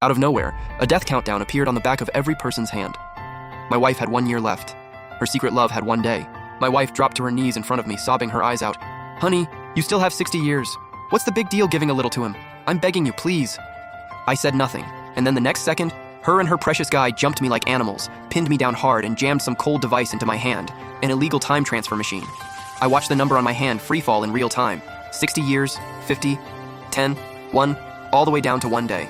Out of nowhere, a death countdown appeared on the back of every person's hand. My wife had 1 year left. Her secret love had 1 day. My wife dropped to her knees in front of me, sobbing her eyes out. "Honey, you still have 60 years. What's the big deal giving a little to him? I'm begging you, please." I said nothing, and then the next second, her and her precious guy jumped me like animals, pinned me down hard, and jammed some cold device into my hand, an illegal time transfer machine. I watched the number on my hand freefall in real time. 60 years, 50, 10, 1, all the way down to 1 day.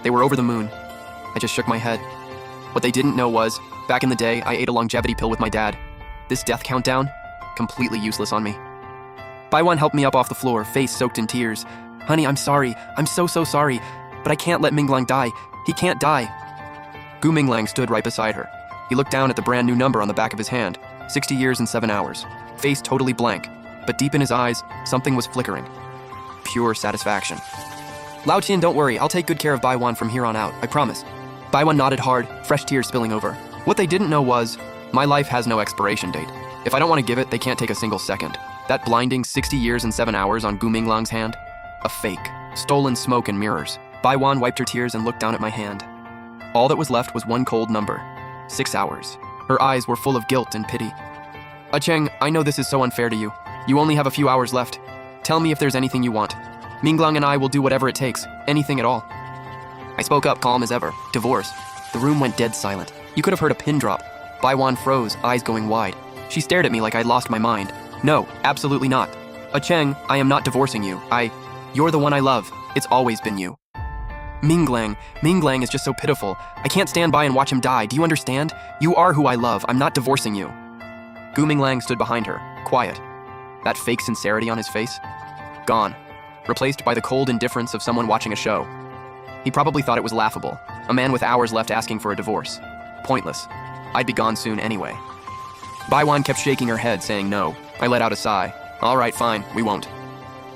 They were over the moon. I just shook my head. What they didn't know was, back in the day, I ate a longevity pill with my dad. This death countdown, completely useless on me. Baiwan helped me up off the floor, face soaked in tears. "Honey, I'm sorry. I'm so sorry. But I can't let Minglang die. He can't die." Gu Minglang stood right beside her. He looked down at the brand new number on the back of his hand, 60 years and 7 hours. Face totally blank, but deep in his eyes, something was flickering. Pure satisfaction. "Lao Chin, don't worry. I'll take good care of Baiwan from here on out, I promise." Baiwan nodded hard, fresh tears spilling over. What they didn't know was, my life has no expiration date. If I don't want to give it, they can't take a single second. That blinding 60 years and 7 hours on Gu Minglang's hand? A fake. Stolen smoke and mirrors. Baiwan wiped her tears and looked down at my hand. All that was left was one cold number. 6 hours. Her eyes were full of guilt and pity. "Acheng, I know this is so unfair to you. You only have a few hours left. Tell me if there's anything you want. Minglang and I will do whatever it takes, anything at all." I spoke up, calm as ever. "Divorce." The room went dead silent. You could have heard a pin drop. Baiwan froze, eyes going wide. She stared at me like I'd lost my mind. "No, absolutely not. Acheng, I am not divorcing you. You're the one I love. It's always been you." Minglang is just so pitiful. I can't stand by and watch him die. Do you understand? You are who I love. I'm not divorcing you. Gu Minglang stood behind her, quiet. That fake sincerity on his face? Gone. Replaced by the cold indifference of someone watching a show. He probably thought it was laughable. A man with hours left asking for a divorce. Pointless. I'd be gone soon anyway. Baiwan kept shaking her head, saying no. I let out a sigh. "All right, fine, we won't."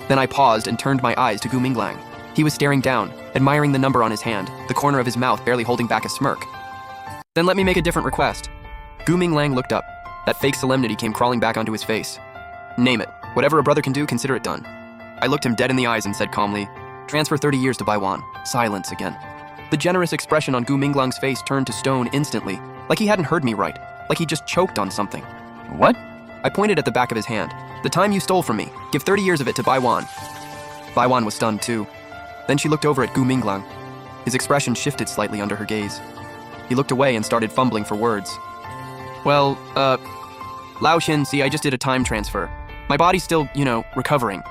Then I paused and turned my eyes to Gu Minglang. He was staring down, admiring the number on his hand, the corner of his mouth barely holding back a smirk. "Then let me make a different request." Gu Minglang looked up. That fake solemnity came crawling back onto his face. "Name it. Whatever a brother can do, consider it done." I looked him dead in the eyes and said calmly, "Transfer 30 years to Baiwan." Silence again. The generous expression on Gu Minglang's face turned to stone instantly, like he hadn't heard me right, like he just choked on something. "What?" I pointed at the back of his hand. "The time you stole from me. Give 30 years of it to Baiwan." Baiwan was stunned too. Then she looked over at Gu Minglang. His expression shifted slightly under her gaze. He looked away and started fumbling for words. "Well, Lao Xin, see, I just did a time transfer. My body's still, recovering.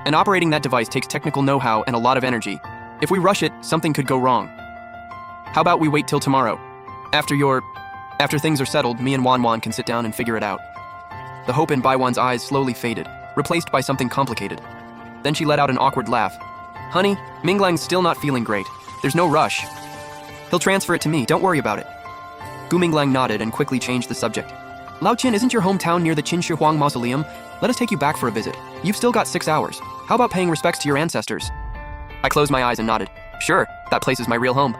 And operating that device takes technical know-how and a lot of energy. If we rush it, something could go wrong. How about we wait till tomorrow? After things are settled, me and Wan can sit down and figure it out." The hope in Baiwan's eyes slowly faded, replaced by something complicated. Then she let out an awkward laugh. "Honey, Minglang's still not feeling great. There's no rush. He'll transfer it to me, don't worry about it." Gu Minglang nodded and quickly changed the subject. "Lao Chin, isn't your hometown near the Qin Shi Huang Mausoleum? Let us take you back for a visit. You've still got 6 hours. How about paying respects to your ancestors?" I closed my eyes and nodded. "Sure, that place is my real home."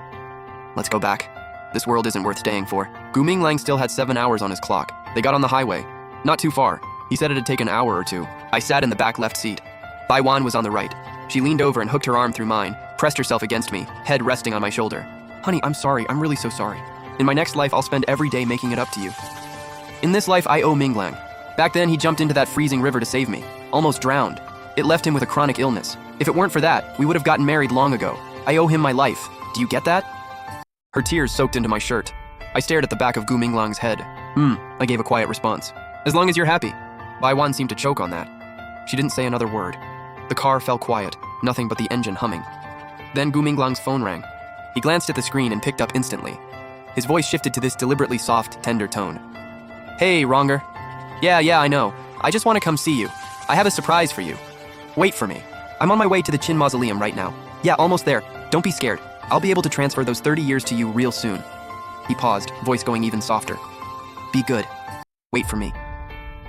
"Let's go back. This world isn't worth staying for." Gu Minglang still had 7 hours on his clock. They got on the highway. Not too far. He said it'd take an hour or two. I sat in the back left seat. Baiwan was on the right. She leaned over and hooked her arm through mine, pressed herself against me, head resting on my shoulder. "Honey, I'm sorry. I'm really so sorry. In my next life, I'll spend every day making it up to you. In this life, I owe Minglang. Back then, he jumped into that freezing river to save me. Almost drowned. It left him with a chronic illness. If it weren't for that, we would have gotten married long ago. I owe him my life. Do you get that?" Her tears soaked into my shirt. I stared at the back of Gu Minglang's head. I gave a quiet response. "As long as you're happy." Baiwan seemed to choke on that. She didn't say another word. The car fell quiet, nothing but the engine humming. Then Gu Minglang's phone rang. He glanced at the screen and picked up instantly. His voice shifted to this deliberately soft, tender tone. "Hey, Ronger. Yeah, I know. I just want to come see you. I have a surprise for you. Wait for me. I'm on my way to the Qin Mausoleum right now. Yeah, almost there. Don't be scared. I'll be able to transfer those 30 years to you real soon." He paused, voice going even softer. "Be good. Wait for me."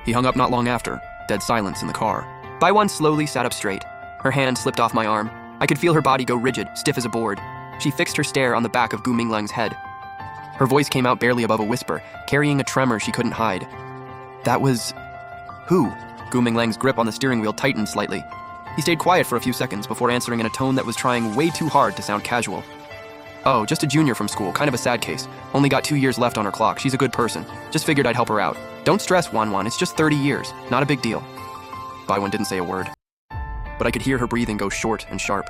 He hung up not long after, dead silence in the car. Baiwan slowly sat up straight. Her hand slipped off my arm. I could feel her body go rigid, stiff as a board. She fixed her stare on the back of Gu Minglang's head. Her voice came out barely above a whisper, carrying a tremor she couldn't hide. "That was... who?" Gu Minglang's grip on the steering wheel tightened slightly. He stayed quiet for a few seconds before answering in a tone that was trying way too hard to sound casual. Oh, just a junior from school, kind of a sad case. Only got 2 years left on her clock. She's a good person. Just figured I'd help her out. Don't stress, Wan, it's just 30 years. Not a big deal. Baiwan didn't say a word, but I could hear her breathing go short and sharp.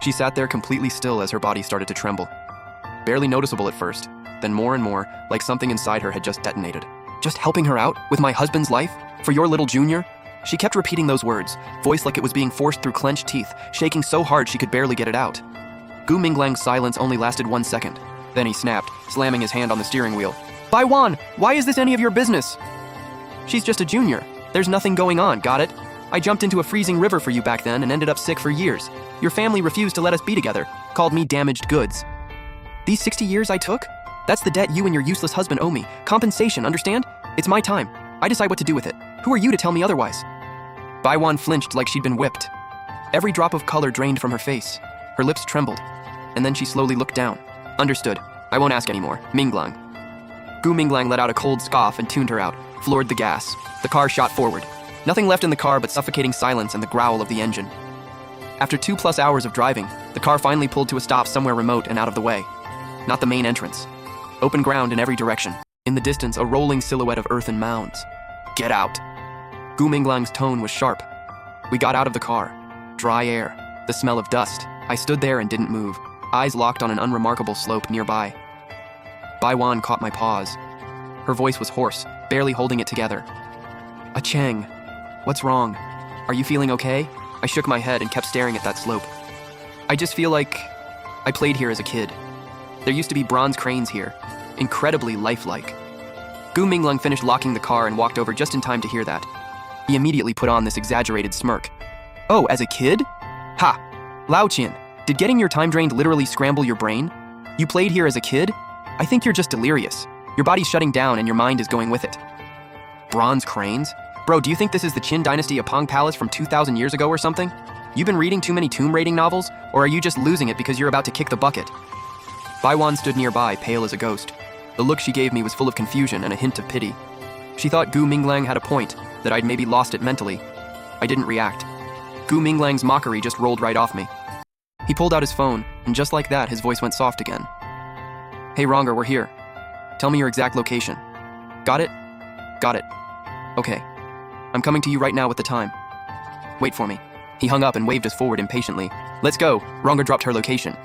She sat there completely still as her body started to tremble. Barely noticeable at first, then more and more, like something inside her had just detonated. Just helping her out? With my husband's life? For your little junior? She kept repeating those words, voice like it was being forced through clenched teeth, shaking so hard she could barely get it out. Gu Minglang's silence only lasted 1 second. Then he snapped, slamming his hand on the steering wheel. Baiwan, why is this any of your business? She's just a junior. There's nothing going on, got it? I jumped into a freezing river for you back then and ended up sick for years. Your family refused to let us be together, called me damaged goods. These 60 years I took? That's the debt you and your useless husband owe me. Compensation, understand? It's my time. I decide what to do with it. Who are you to tell me otherwise? Baiwan flinched like she'd been whipped. Every drop of color drained from her face. Her lips trembled, and then she slowly looked down. Understood. I won't ask anymore. Minglang. Gu Minglang let out a cold scoff and tuned her out, floored the gas. The car shot forward. Nothing left in the car but suffocating silence and the growl of the engine. After 2+ hours of driving, the car finally pulled to a stop somewhere remote and out of the way. Not the main entrance. Open ground in every direction. In the distance, a rolling silhouette of earthen mounds. Get out. Gu Minglang's tone was sharp. We got out of the car. Dry air. The smell of dust. I stood there and didn't move, eyes locked on an unremarkable slope nearby. Baiwan caught my pause. Her voice was hoarse, barely holding it together. Cheng, what's wrong? Are you feeling okay? I shook my head and kept staring at that slope. I just feel like I played here as a kid. There used to be bronze cranes here, incredibly lifelike. Gu Minglang finished locking the car and walked over just in time to hear that. He immediately put on this exaggerated smirk. Oh, as a kid? Ha! Lao Qin, did getting your time drained literally scramble your brain? You played here as a kid? I think you're just delirious. Your body's shutting down and your mind is going with it. Bronze cranes? Bro, do you think this is the Qin Dynasty Apong Palace from 2,000 years ago or something? You've been reading too many tomb raiding novels? Or are you just losing it because you're about to kick the bucket? Baiwan stood nearby, pale as a ghost. The look she gave me was full of confusion and a hint of pity. She thought Gu Minglang had a point, that I'd maybe lost it mentally. I didn't react. Gu Minglang's mockery just rolled right off me. He pulled out his phone, and just like that, his voice went soft again. Hey Ronger, we're here. Tell me your exact location. Got it? Got it. Okay. I'm coming to you right now with the time. Wait for me. He hung up and waved us forward impatiently. Let's go. Ronger dropped her location,